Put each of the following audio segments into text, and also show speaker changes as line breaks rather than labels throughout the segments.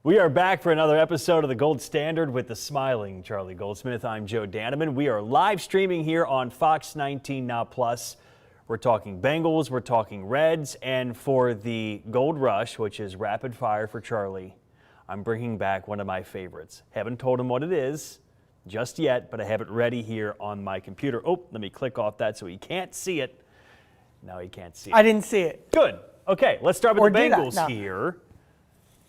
We are back for another episode of The Gold Standard with the smiling Charlie Goldsmith. I'm Joe Danneman. We are live streaming here on Fox 19 Now Plus. We're talking Bengals, we're talking Reds, and for the Gold Rush, which is rapid fire for Charlie, I'm bringing back one of my favorites. Haven't told him what it is just yet, but I have it ready here on my computer. Oh, let me click off that so he can't see it. No, he can't see it.
I didn't see it.
Good. Okay, let's start with the Bengals
No.
here.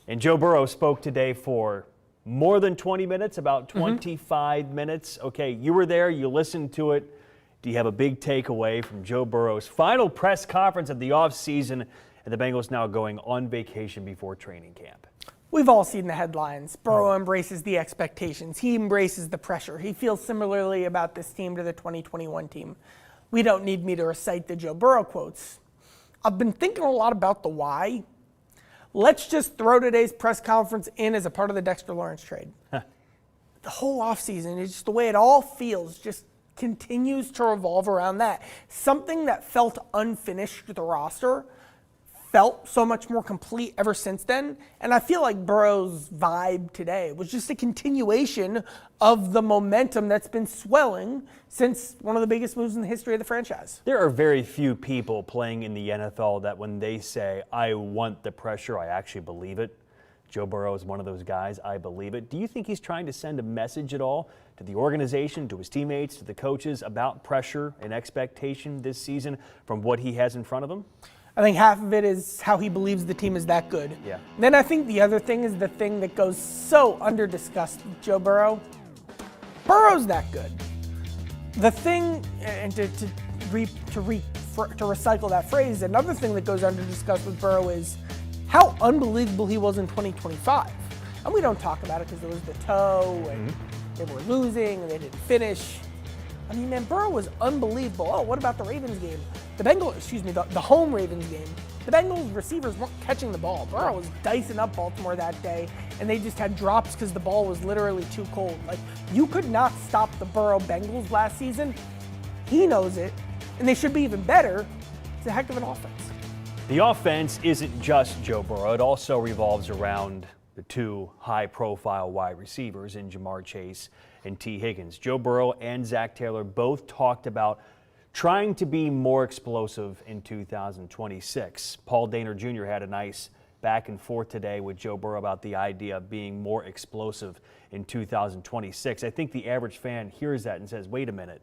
And Joe Burrow spoke today for more than 20 minutes, about 25 minutes. Okay, you were there, you listened to it. Do you have a big takeaway from Joe Burrow's final press conference of the offseason and the Bengals now going on vacation before training camp?
We've all seen the headlines. Burrow embraces the expectations. He embraces the pressure. He feels similarly about this team to the 2021 team. We don't need me to recite the Joe Burrow quotes. I've been thinking a lot about the why. Let's just throw today's press conference in as a part of the Dexter Lawrence trade. The whole offseason, it's just the way it all feels, just continues to revolve around that. Something that felt unfinished with the roster felt so much more complete ever since then. And I feel like Burrow's vibe today was just a continuation of the momentum that's been swelling since one of the biggest moves in the history of the franchise.
There are very few people playing in the NFL that when they say, I want the pressure, I actually believe it. Joe Burrow is one of those guys. I believe it. Do you think he's trying to send a message at all to the organization, to his teammates, to the coaches about pressure and expectation this season from what he has in front of him?
I think half of it is how he believes the team is that good.
Yeah.
Then I think the other thing is the thing that goes so under-discussed with Joe Burrow. Burrow's that good. The thing, and to recycle that phrase, another thing that goes under-discussed with Burrow is how unbelievable he was in 2025. And we don't talk about it because there was the toe, and they were losing, and they didn't finish. I mean, man, Burrow was unbelievable. Oh, what about the Ravens game? The home Ravens game. The Bengals receivers weren't catching the ball. Burrow was dicing up Baltimore that day, and they just had drops because the ball was literally too cold. Like, you could not stop the Burrow Bengals last season. He knows it, and they should be even better. It's a heck of an offense.
The offense isn't just Joe Burrow. It also revolves around the two high-profile wide receivers in Jamar Chase and T. Higgins. Joe Burrow and Zach Taylor both talked about trying to be more explosive in 2026. Paul Dehner Jr. had a nice back and forth today with Joe Burrow about the idea of being more explosive in 2026. I think the average fan hears that and says, wait a minute.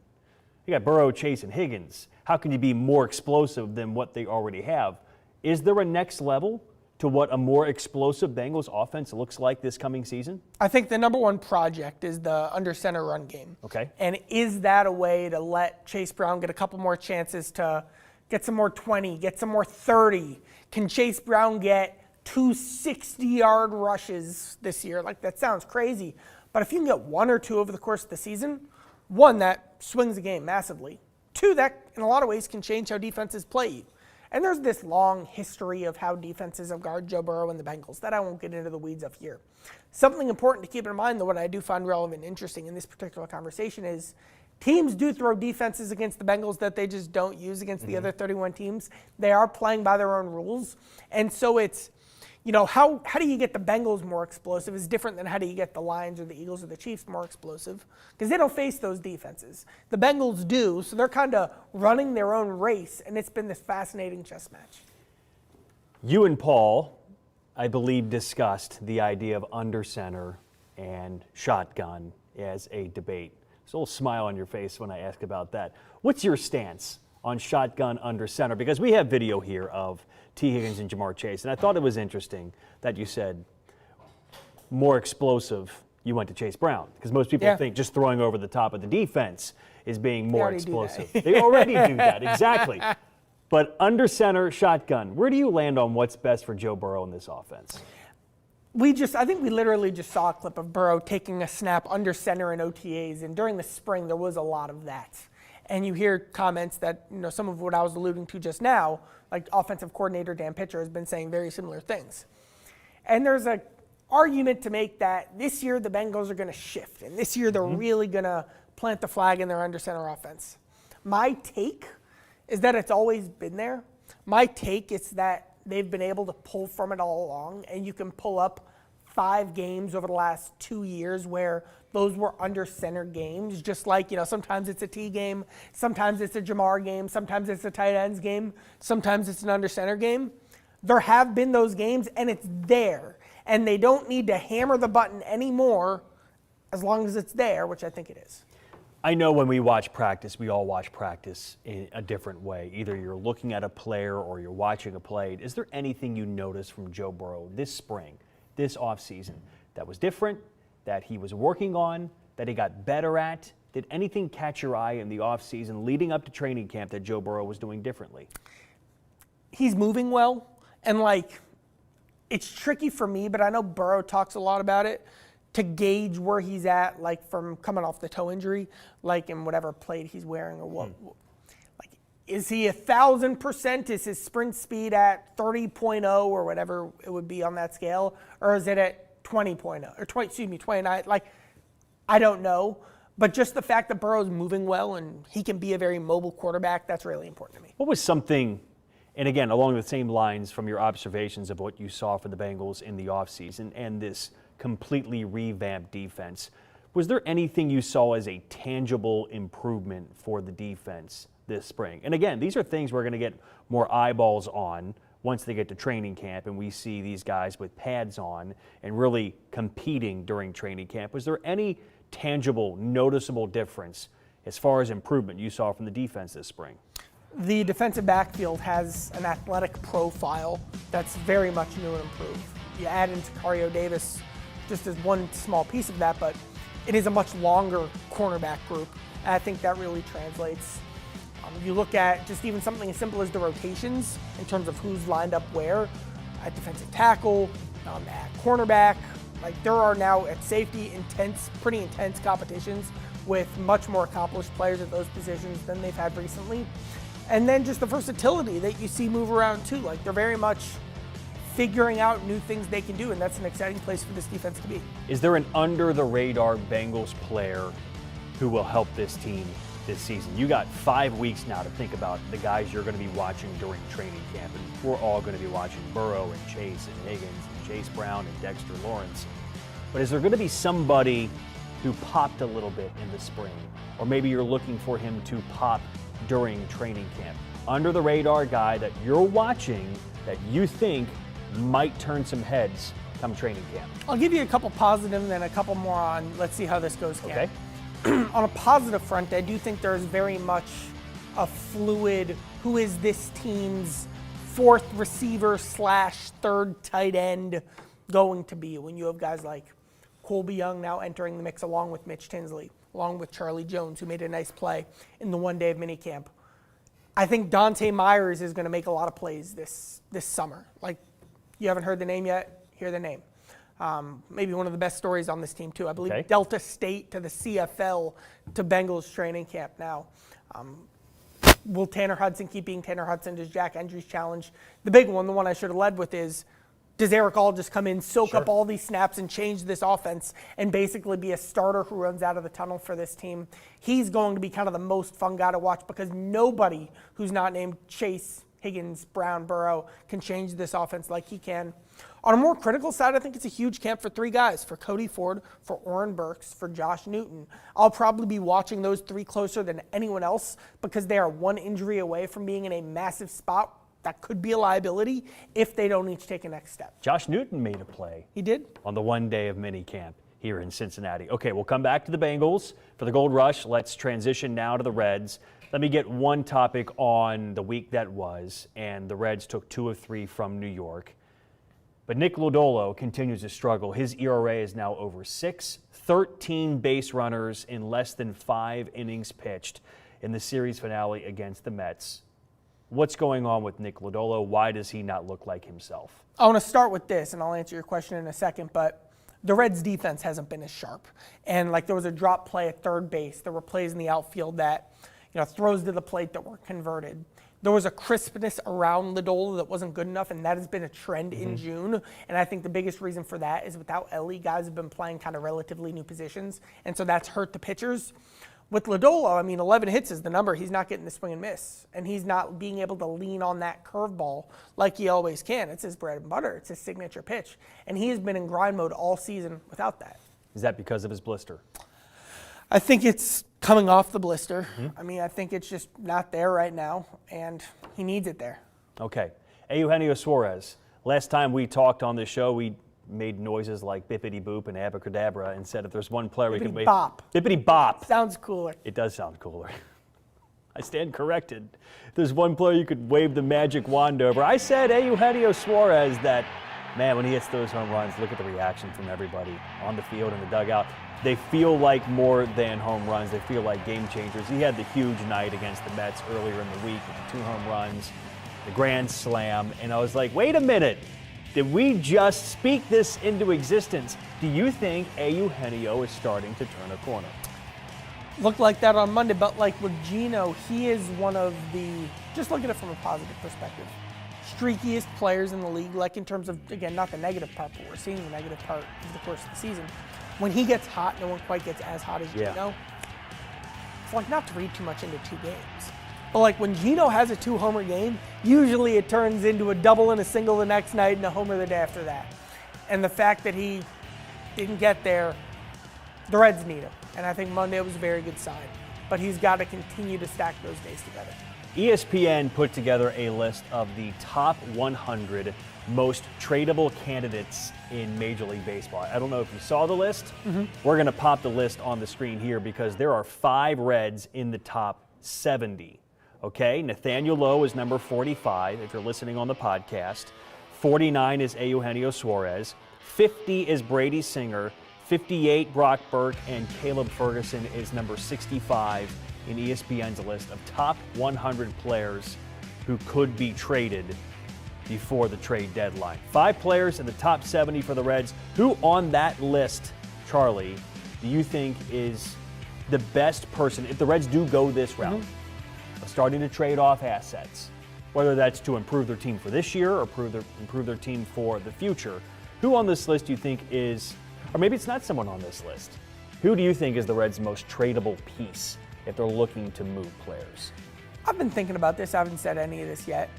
You got Burrow, Chase, and Higgins. How can you be more explosive than what they already have? Is there a next level to what a more explosive Bengals offense looks like this coming season?
I think the number one project is the under center run game.
Okay.
And is that a way to let Chase Brown get a couple more chances to get some more 20, get some more 30? Can Chase Brown get 2 60-yard rushes this year? Like, that sounds crazy. But if you can get 1 or 2 over the course of the season, 1, that swings the game massively. 2, that in a lot of ways can change how defenses play you. And there's this long history of how defenses have guarded Joe Burrow and the Bengals that I won't get into the weeds of here. Something important to keep in mind, though, what I do find relevant and interesting in this particular conversation is teams do throw defenses against the Bengals that they just don't use against the other 31 teams. They are playing by their own rules. And so it's, how do you get the Bengals more explosive is different than how do you get the Lions or the Eagles or the Chiefs more explosive, because they don't face those defenses. The Bengals do, so they're kind of running their own race, and it's been this fascinating chess match.
You and Paul, I believe, discussed the idea of under center and shotgun as a debate. There's a little smile on your face when I ask about that. What's your stance on shotgun under center? Because we have video here of T. Higgins and Jamar Chase, and I thought it was interesting that you said more explosive, you went to Chase Brown, because most people think just throwing over the top of the defense is being more explosive. They already do that, exactly. But under center, shotgun, where do you land on what's best for Joe Burrow in this offense?
I think we literally just saw a clip of Burrow taking a snap under center in OTAs, and during the spring there was a lot of that. And you hear comments that, some of what I was alluding to just now, like offensive coordinator Dan Pitcher has been saying very similar things. And there's an argument to make that this year the Bengals are going to shift, and this year they're really going to plant the flag in their under center offense. My take is that it's always been there. My take is that they've been able to pull from it all along, and you can pull up 5 games over the last 2 years where those were under center games, just like, sometimes it's a T game, sometimes it's a Jamar game, sometimes it's a tight ends game, sometimes it's an under center game. There have been those games, and it's there. And they don't need to hammer the button anymore as long as it's there, which I think it is.
I know when we watch practice, we all watch practice in a different way. Either you're looking at a player or you're watching a play. Is there anything you noticed from Joe Burrow this spring, this offseason, that was different, that he was working on, that he got better at? Did anything catch your eye in the offseason leading up to training camp that Joe Burrow was doing differently?
He's moving well, and it's tricky for me, but I know Burrow talks a lot about it, to gauge where he's at, from coming off the toe injury, in whatever plate he's wearing or what. Is he 1,000%? Is his sprint speed at 30.0 or whatever it would be on that scale? Or is it at 20.0 or 29? I don't know. But just the fact that Burrow's moving well and he can be a very mobile quarterback, that's really important to me.
What was something, and again, along the same lines from your observations of what you saw for the Bengals in the offseason and this completely revamped defense, was there anything you saw as a tangible improvement for the defense this spring? And again, these are things we're going to get more eyeballs on once they get to training camp and we see these guys with pads on and really competing during training camp. Was there any tangible, noticeable difference as far as improvement you saw from the defense this spring?
The defensive backfield has an athletic profile that's very much new and improved. You add in Sicario Davis just as one small piece of that, but it is a much longer cornerback group. And I think that really translates. You look at just even something as simple as the rotations in terms of who's lined up where at defensive tackle, at cornerback. There are now at safety pretty intense competitions with much more accomplished players at those positions than they've had recently. And then just the versatility that you see move around too. They're very much figuring out new things they can do, and that's an exciting place for this defense to be.
Is there an under-the-radar Bengals player who will help this team this season? You got 5 weeks now to think about the guys you're going to be watching during training camp, and we're all going to be watching Burrow and Chase and Higgins and Chase Brown and Dexter Lawrence. But is there going to be somebody who popped a little bit in the spring, or maybe you're looking for him to pop during training camp? Under-the-radar guy that you're watching that you think might turn some heads come training camp.
I'll give you a couple positive and then a couple more on let's see how this goes camp.
Okay.
On a positive front, I do think there's very much a fluid who is this team's 4th receiver / 3rd tight end going to be when you have guys like Colby Young now entering the mix along with Mitch Tinsley, along with Charlie Jones, who made a nice play in the one day of minicamp. I think Dante Myers is going to make a lot of plays this summer. You haven't heard the name yet? Hear the name. Maybe one of the best stories on this team, too. I believe
Okay.
Delta State to the CFL to Bengals training camp now. Will Tanner Hudson keep being Tanner Hudson? Does Jack Endry's challenge? The big one, the one I should have led with is, does Eric All just come in, soak up all these snaps, and change this offense and basically be a starter who runs out of the tunnel for this team? He's going to be kind of the most fun guy to watch because nobody who's not named Chase, Higgins, Brown, Burrow can change this offense like he can. On a more critical side, I think it's a huge camp for 3 guys, for Cody Ford, for Oren Burks, for Josh Newton. I'll probably be watching those 3 closer than anyone else because they are one injury away from being in a massive spot that could be a liability if they don't each take a next step.
Josh Newton made a play.
He did?
On the one day of minicamp here in Cincinnati. Okay, we'll come back to the Bengals for the Gold Rush. Let's transition now to the Reds. Let me get one topic on the week that was, and the Reds took 2 of 3 from New York. But Nick Lodolo continues to struggle. His ERA is now over 6, 13 base runners in less than 5 innings pitched in the series finale against the Mets. What's going on with Nick Lodolo? Why does he not look like himself?
I want to start with this, and I'll answer your question in a second, but the Reds' defense hasn't been as sharp. And there was a drop play at third base. There were plays in the outfield that, throws to the plate that were converted. There was a crispness around Lodolo that wasn't good enough, and that has been a trend in June. And I think the biggest reason for that is without Ellie, guys have been playing kind of relatively new positions, and so that's hurt the pitchers. With Lodolo, I mean, 11 hits is the number. He's not getting the swing and miss, and he's not being able to lean on that curveball like he always can. It's his bread and butter. It's his signature pitch, and he has been in grind mode all season without that.
Is that because of his blister?
I think it's coming off the blister. I mean, I think it's just not there right now, and he needs it there.
Okay. Eugenio Suarez. Last time we talked on this show, we made noises like bippity boop and abracadabra and said if there's one player we can wave.
Bop.
Bippity bop.
Sounds cooler.
It does sound cooler. I stand corrected. If there's one player you could wave the magic wand over. I said Eugenio Suarez that, man, when he hits those home runs, look at the reaction from everybody on the field and the dugout. They feel like more than home runs. They feel like game changers. He had the huge night against the Mets earlier in the week with the 2 home runs, the grand slam, and I was like, wait a minute. Did we just speak this into existence? Do you think Eugenio is starting to turn a corner?
Looked like that on Monday, but like with Gino, he is one of the, just look at it from a positive perspective, streakiest players in the league, like in terms of, again, not the negative part, but we're seeing the negative part over the course of the season. When he gets hot, no one quite gets as hot as Gino. It's like not to read too much into 2 games. But like when Gino has a 2-homer game, usually it turns into a double and a single the next night and a homer the day after that. And the fact that he didn't get there, the Reds need him. And I think Monday was a very good sign. But he's got to continue to stack those days together.
ESPN put together a list of the top 100 most tradable candidates in Major League Baseball. I don't know if you saw the list. We're going to pop the list on the screen here because there are 5 Reds in the top 70. Okay, Nathaniel Lowe is number 45 if you're listening on the podcast. 49 is Eugenio Suarez. 50 is Brady Singer. 58 Brock Burke, and Caleb Ferguson is number 65 in ESPN's list of top 100 players who could be traded before the trade deadline. 5 players in the top 70 for the Reds. Who on that list, Charlie, do you think is the best person, if the Reds do go this route, starting to trade off assets, whether that's to improve their team for this year or improve their team for the future? Who on this list do you think is, or maybe it's not someone on this list, who do you think is the Reds' most tradable piece if they're looking to move players?
I've been thinking about this. I haven't said any of this yet.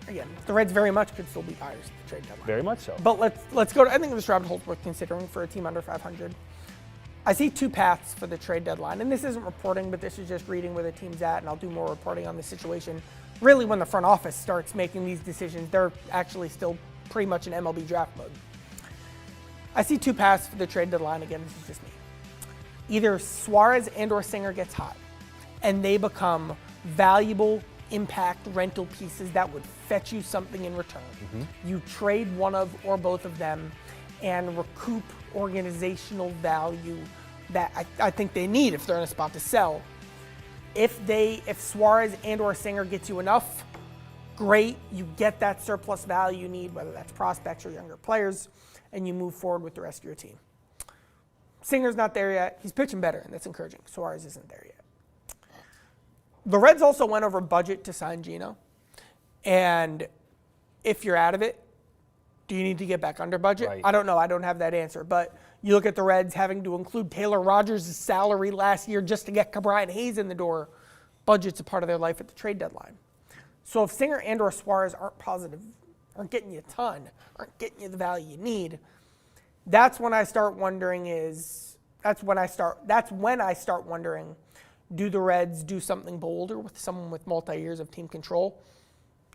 Again, the Reds very much could still be buyers at the trade deadline.
Very much so.
But let's go to, I think this rabbit hole's worth considering for a team under 500. I see 2 paths for the trade deadline, and this isn't reporting, but this is just reading where the team's at, and I'll do more reporting on the situation. Really, when the front office starts making these decisions, they're actually still pretty much in MLB draft mode. I see 2 paths for the trade deadline. Again, this is just me. Either Suarez and or Singer gets hot, and they become valuable impact rental pieces that would fetch you something in return. You trade one of or both of them and recoup organizational value that I think they need if they're in a spot to sell. If Suarez and or Singer gets you enough, great, you get that surplus value you need, whether that's prospects or younger players, and you move forward with the rest of your team. Singer's not there yet. He's pitching better, and that's encouraging. Suarez isn't there yet. The Reds also went over budget to sign Gino, and if you're out of it, do you need to get back under budget?
Right.
I don't know. I don't have that answer. But you look at the Reds having to include Taylor Rogers' salary last year just to get Brian Hayes in the door. Budget's a part of their life at the trade deadline. So if Singer and or Suarez aren't positive, aren't getting you a ton, aren't getting you the value you need, that's when I start wondering do the Reds do something bolder with someone with multi-years of team control?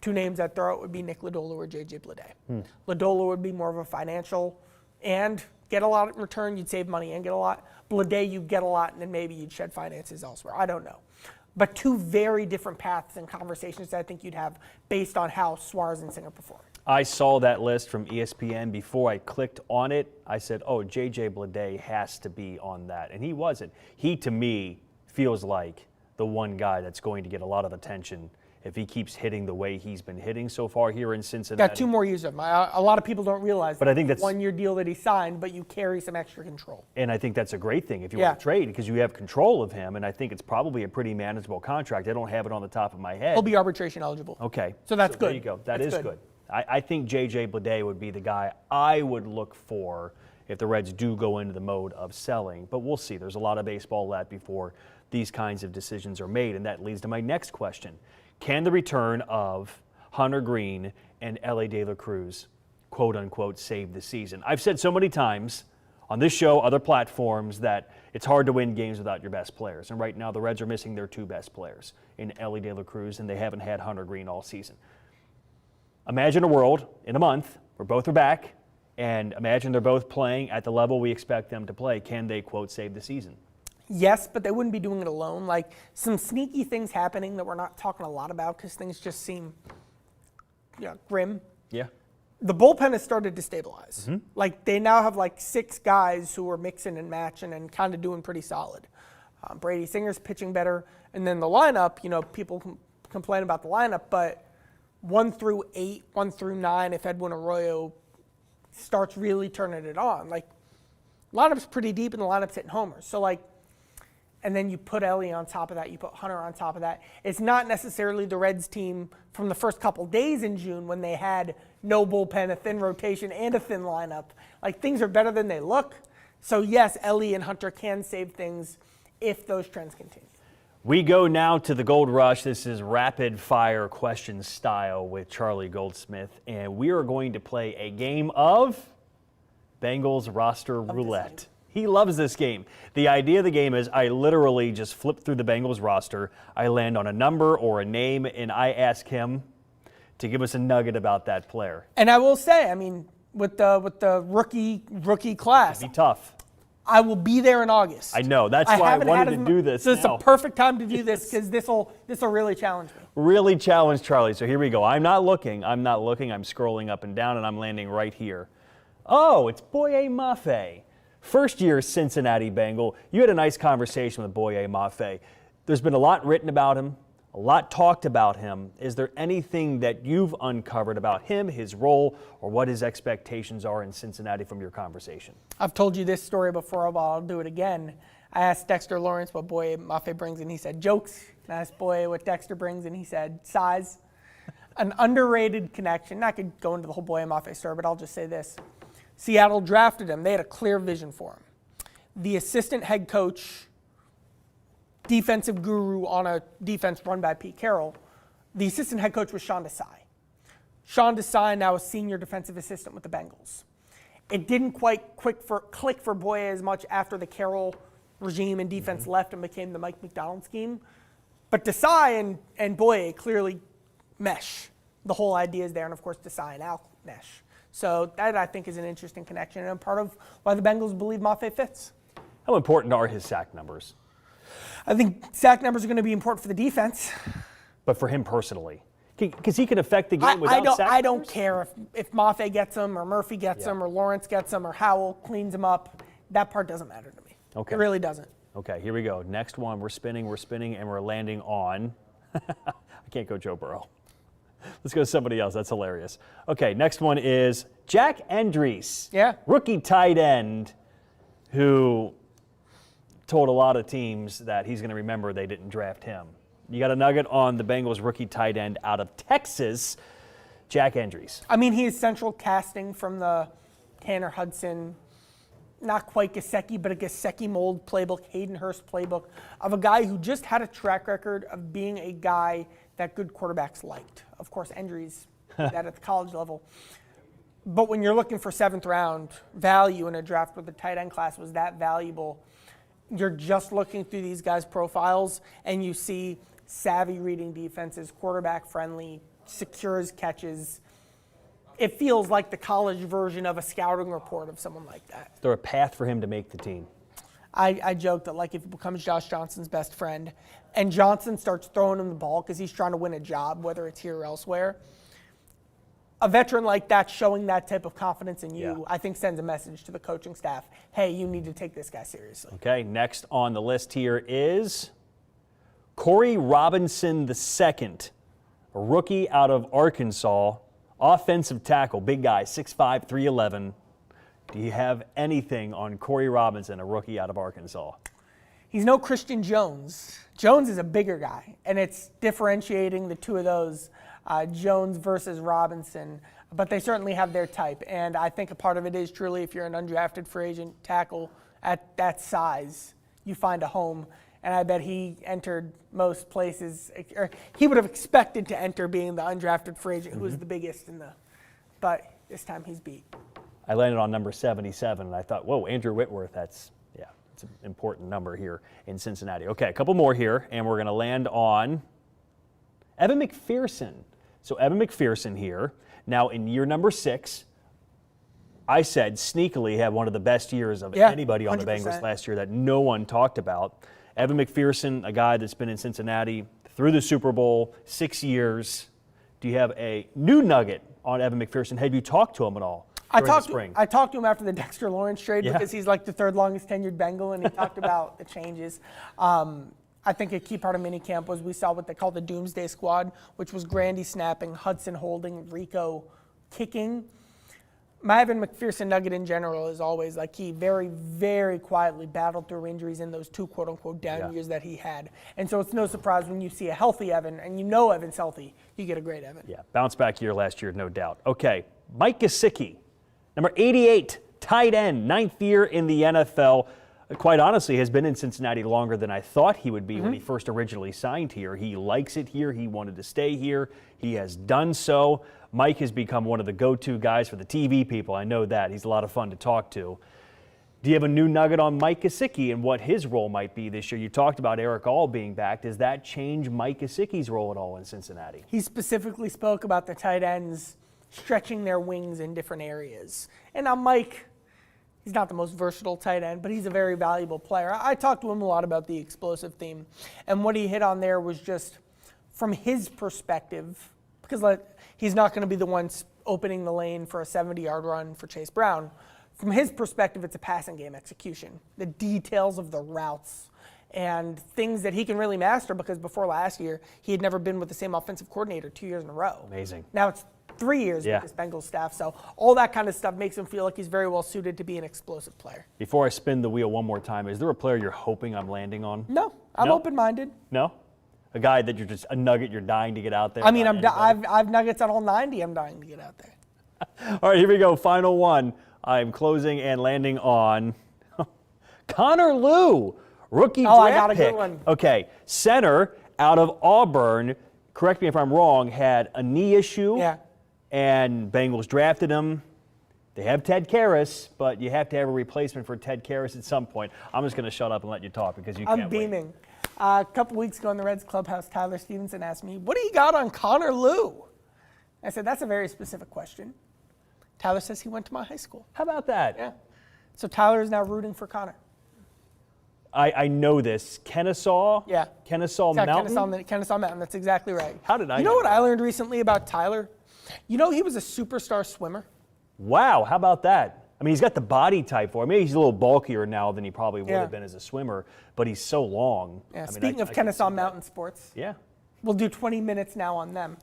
2 names I'd throw out would be Nick Lodolo or J.J. Bleday. Lodolo would be more of a financial and get a lot in return. You'd save money and get a lot. Bleday, you'd get a lot, and then maybe you'd shed finances elsewhere. I don't know. But 2 very different paths and conversations that I think you'd have based on how Suarez and Singer perform.
I saw that list from ESPN. Before I clicked on it, I said, oh, J.J. Bleday has to be on that. And he wasn't. He, to me, feels like the one guy that's going to get a lot of attention if he keeps hitting the way he's been hitting so far here in Cincinnati.
Got 2 more years of him. A lot of people don't realize
but I think that's
1-year deal that he signed, but you carry some extra control.
And I think that's a great thing if you want to trade because you have control of him, and I think it's probably a pretty manageable contract. I don't have it on the top of my head.
He'll be arbitration eligible.
Okay.
So that's good.
There you go. That is good. I think J.J. Bleday would be the guy I would look for if the Reds do go into the mode of selling. But we'll see. There's a lot of baseball left before these kinds of decisions are made. And that leads to my next question. Can the return of Hunter Green and Elly De La Cruz, quote unquote, save the season? I've said so many times on this show, other platforms, that it's hard to win games without your best players. And right now the Reds are missing their two best players in Elly De La Cruz, and they haven't had Hunter Green all season. Imagine a world in a month where both are back, and imagine they're both playing at the level we expect them to play. Can they, quote, save the season?
Yes, but they wouldn't be doing it alone. Like, some sneaky things happening that we're not talking a lot about because things just seem grim.
Yeah.
The bullpen has started to stabilize. Like, they now have like 6 guys who are mixing and matching and kind of doing pretty solid. Brady Singer's pitching better. And then the lineup, people complain about the lineup, but 1 through 8, 1 through 9, if Edwin Arroyo starts really turning it on. Like, lineup's pretty deep and the lineup's hitting homers. So, like, and then you put Elly on top of that, you put Hunter on top of that. It's not necessarily the Reds team from the first couple days in June when they had no bullpen, a thin rotation, and a thin lineup. Like, things are better than they look. So, yes, Elly and Hunter can save things if those trends continue.
We go now to the Gold Rush. This is rapid fire question style with Charlie Goldsmith, and we are going to play a game of Bengals roster roulette. He loves this game. The idea of the game is I literally just flip through the Bengals roster. I land on a number or a name, and I ask him to give us a nugget about that player.
And I will say, I mean, with the rookie class,
It'd be tough.
I will be there in August.
I know. That's why I wanted to do this.
So it's a perfect time to do this because this will really challenge me.
Really challenge Charlie. So here we go. I'm not looking. I'm scrolling up and down, and I'm landing right here. Oh, it's Boye Mafe. First-year Cincinnati Bengal. You had a nice conversation with Boye Mafe. There's been a lot written about him, a lot talked about him. Is there anything that you've uncovered about him, his role, or what his expectations are in Cincinnati from your conversation?
I've told you this story before, but I'll do it again. I asked Dexter Lawrence what Boye Mafe brings, and he said jokes. And I asked Boye what Dexter brings, and he said size. An underrated connection. I could go into the whole Boye Mafe story, but I'll just say this. Seattle drafted him. They had a clear vision for him. The assistant head coach, defensive guru on a defense run by Pete Carroll, the assistant head coach was Sean Desai. Sean Desai, now a senior defensive assistant with the Bengals. It didn't quite click for Boye as much after the Carroll regime and defense left and became the Mike McDonald scheme. But Desai and Boye clearly mesh. The whole idea is there, and of course Desai and Al mesh. So that, I think, is an interesting connection and part of why the Bengals believe Mafe fits.
How important are his sack numbers?
I think sack numbers are going to be important for the defense.
But for him personally? Because he can affect the game without sack numbers?
I don't care if Mafe gets them or Murphy gets them or Lawrence gets them or Howell cleans them up. That part doesn't matter to me.
Okay.
It really doesn't.
Okay, here we go. Next one, we're spinning, and we're landing on, I can't go Joe Burrow. Let's go to somebody else. That's hilarious. Okay, next one is Jack Endries.
Yeah.
Rookie tight end who told a lot of teams that he's going to remember they didn't draft him. You got a nugget on the Bengals rookie tight end out of Texas, Jack Endries.
I mean, he is central casting from the Tanner Hudson, not quite Gesicki, but a Gesicki mold playbook, Hayden Hurst playbook of a guy who just had a track record of being a guy that good quarterbacks liked. Of course, Endries did that at the college level. But when you're looking for 7th round value in a draft where the tight end class was that valuable, you're just looking through these guys' profiles and you see savvy reading defenses, quarterback friendly, secures catches. It feels like the college version of a scouting report of someone like that.
Is there a path for him to make the team?
I joke that, like, if he becomes Josh Johnson's best friend and Johnson starts throwing him the ball because he's trying to win a job, whether it's here or elsewhere, a veteran like that showing that type of confidence in you, I think sends a message to the coaching staff, hey, you need to take this guy seriously.
Okay, next on the list here is Corey Robinson II, a rookie out of Arkansas, offensive tackle, big guy, 6'5", 311. Do you have anything on Corey Robinson, a rookie out of Arkansas?
He's no Christian Jones. Jones is a bigger guy, and it's differentiating the two of those, Jones versus Robinson. But they certainly have their type, and I think a part of it is truly if you're an undrafted free agent tackle at that size, you find a home. and I bet he entered most places, or he would have expected to enter being the undrafted free agent who was the biggest but this time he's beat.
I landed on number 77, and I thought, whoa, Andrew Whitworth, it's an important number here in Cincinnati. Okay, a couple more here, and we're going to land on Evan McPherson. So Evan McPherson here. Now, in year number 6, I said sneakily had one of the best years of anybody on 100%. The Bengals last year that no one talked about. Evan McPherson, a guy that's been in Cincinnati through the Super Bowl, 6 years. Do you have a new nugget on Evan McPherson? Have you talked to him at all? I talked
to him after the Dexter Lawrence trade because he's like the 3rd longest tenured Bengal, and he talked about the changes. I think a key part of minicamp was we saw what they call the Doomsday Squad, which was Grandy snapping, Hudson holding, Rico kicking. My Evan McPherson nugget in general is always like he very, very quietly battled through injuries in those 2 quote-unquote down years that he had. And so it's no surprise when you see a healthy Evan, and you know Evan's healthy, you get a great Evan.
Yeah, bounce back year last year, no doubt. Okay, Mike Gesicki, number 88, tight end, 9th year in the NFL. Quite honestly, has been in Cincinnati longer than I thought he would be when he first originally signed here. He likes it here. He wanted to stay here. He has done so. Mike has become one of the go-to guys for the TV people. I know that. He's a lot of fun to talk to. Do you have a new nugget on Mike Gesicki and what his role might be this year? You talked about Eric All being back. Does that change Mike Gesicki's role at all in Cincinnati?
He specifically spoke about the tight ends stretching their wings in different areas. And now Mike, he's not the most versatile tight end, but he's a very valuable player. I talked to him a lot about the explosive theme, and what he hit on there was just from his perspective, because he's not going to be the one opening the lane for a 70-yard run for Chase Brown. From his perspective, it's a passing game execution, the details of the routes and things that he can really master, because before last year, he had never been with the same offensive coordinator 2 years in a row.
Amazing.
Now it's 3 years with this Bengals staff, so all that kind of stuff makes him feel like he's very well suited to be an explosive player.
Before I spin the wheel one more time, is there a player you're hoping I'm landing on?
No, I'm open-minded.
No? A guy that you're just a nugget you're dying to get out there?
I mean, I've nuggets on all 90 I'm dying to get out there.
All right, here we go. Final one. I'm closing and landing on Connor Lew, rookie draft
I got a
pick.
good one.
Okay, center out of Auburn. Correct me if I'm wrong. Had a knee issue.
Yeah.
And Bengals drafted him. They have Ted Karras, but you have to have a replacement for Ted Karras at some point. I'm just going to shut up and let you talk because you can't
I'm beaming. A couple weeks ago in the Reds clubhouse, Tyler Stevenson asked me, what do you got on Connor Lew? I said, that's a very specific question. Tyler says he went to my high school.
How about that?
Yeah. So Tyler is now rooting for Connor.
I know this. Kennesaw?
Yeah.
Kennesaw Mountain?
Kennesaw Mountain, that's exactly right.
How did I know?
You know what I learned recently about Tyler? You know he was a superstar swimmer?
Wow, how about that? I mean, he's got the body type for it. Maybe he's a little bulkier now than he probably would have been as a swimmer, but he's so long.
Yeah,
I mean,
speaking of Kennesaw Mountain sports, we'll do 20 minutes now on them.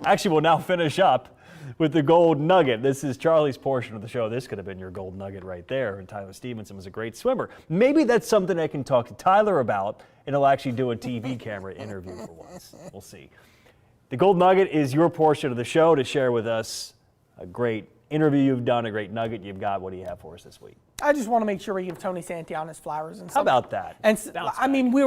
Actually, we'll now finish up with the gold nugget. This is Charlie's portion of the show. This could have been your gold nugget right there. And Tyler Stevenson was a great swimmer. Maybe that's something I can talk to Tyler about, and he'll actually do a TV camera interview for once. We'll see. The gold nugget is your portion of the show to share with us a great interview you've done, a great nugget you've got. What do you have for us this week?
I just want to make sure we give Tony Santiana his flowers. And
how about that?
And I mean, we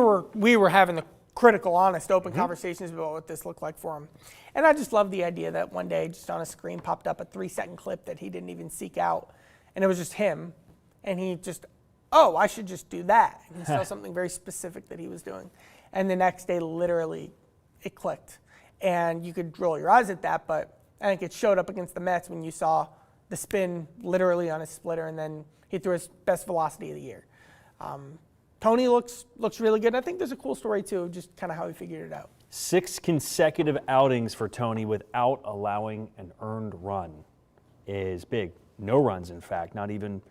were having the critical, honest, open conversations about what this looked like for him. And I just love the idea that one day just on a screen popped up a 3-second clip that he didn't even seek out. And it was just him. And he just, I should just do that. And he saw something very specific that he was doing. And the next day, literally, it clicked. And you could roll your eyes at that, but I think it showed up against the Mets when you saw the spin literally on his splitter, and then he threw his best velocity of the year. Tony looks really good. I think there's a cool story, too, just kind of how he figured it out.
6 consecutive outings for Tony without allowing an earned run is big. No runs, in fact, not even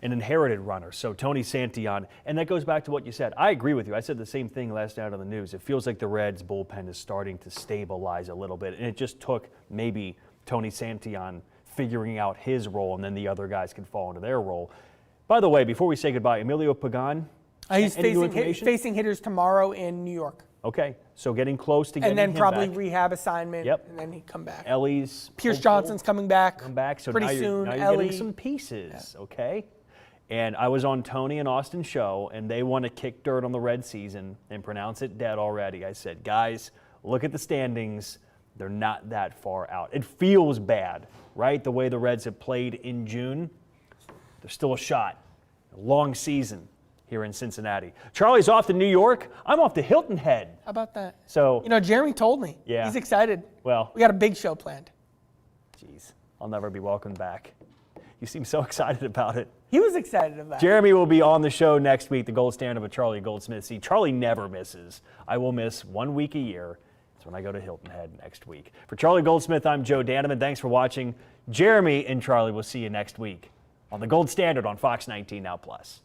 an inherited runner. So Tony Santiana, and that goes back to what you said. I agree with you. I said the same thing last night on the news. It feels like the Reds bullpen is starting to stabilize a little bit, and it just took maybe Tony Santiana figuring out his role, and then the other guys can fall into their role. By the way, before we say goodbye, Emilio Pagan,
he's facing hitters tomorrow in New York.
Okay, so getting close to getting
him back. And then probably
back.
Rehab assignment, and then he'd come back.
Ellie's
Pierce Johnson's coming back
so
pretty soon.
Now you're getting some pieces, okay? And I was on Tony and Austin's show, and they want to kick dirt on the Red season and pronounce it dead already. I said, guys, look at the standings. They're not that far out. It feels bad, right? The way the Reds have played in June. There's still a shot. A long season here in Cincinnati. Charlie's off to New York. I'm off to Hilton Head.
How about that?
So,
Jeremy told me.
Yeah.
He's excited.
Well,
we got a big show planned.
Geez, I'll never be welcomed back. You seem so excited about it.
He was excited about it.
Jeremy will be on the show next week, the gold standard with Charlie Goldsmith. See, Charlie never misses. I will miss 1 week a year. That's when I go to Hilton Head next week. For Charlie Goldsmith, I'm Joe Danneman. Thanks for watching. Jeremy and Charlie will see you next week on the gold standard on Fox 19 Now Plus.